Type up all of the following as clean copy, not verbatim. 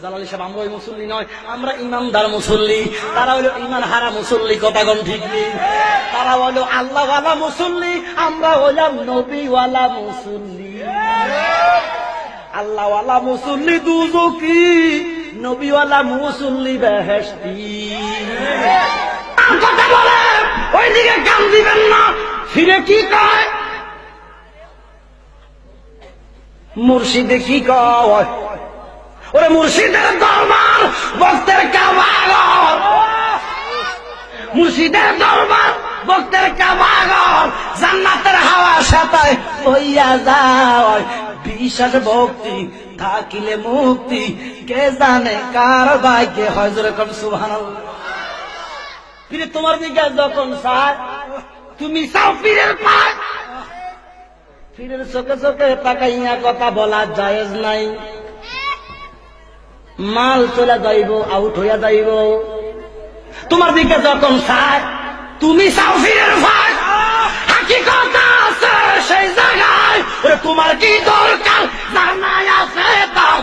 জালালি সাহেব আমরা ওই মুসল্লি নয়, আমরা ইমানদার মুসল্লি, তারা হলো ইমান হারা মুসল্লি। কথা কোন ঠিক নেই? তারা হলো আল্লাহওয়ালা মুসল্লি, আমরা হলাম নবীওয়ালা মুসল্লি। আল্লাহওয়ালা মুসল্লি দুজকি, নবীওয়ালা মুসল্লি বেহেশতি। কথা বলে ওইদিকে কান দিবেন না, ফিরে কি কয়? মুর্শিদে কি কয়? ওরে মুর্শিদের দরবার ভক্তের কাবাগর, মুর্শিদের দরবার ভক্তের কাবাগর, জান্নাতের হাওয়া সাতায় হইয়া যায়। বিশ্বাস ভক্তি থাকিলে মুক্তি, কে জানে কার ভাগ্যে হয়। জোরে কোন সুবহানাল্লাহ। পীর তোমার দিকে যখন চায়, তুমি চাও পীরের পায়। পীরের চোখে চোখে তাকাইয়া কথা বলা জায়েজ নাই। মাল চলে যাইব, আউট হইয়া যাইব। তোমার দিকে যখন চায়, তুমি চাও পীরের পায়। হাকিকত আছে সেই জায়গায়। তোমার কি দরকার জানাই আছে তার,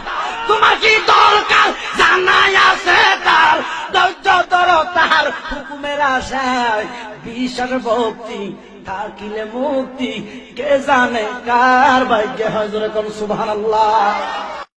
তোমার কি দরকার জানাই আছে তার। ধৈর্য ধরো তার হুকুমের আশায়, বিশ্বাস ভক্তি থাকিলে মুক্তি, কে জানে কার ভাগ্যে হয়। জোরে কোন সুবহানাল্লাহ।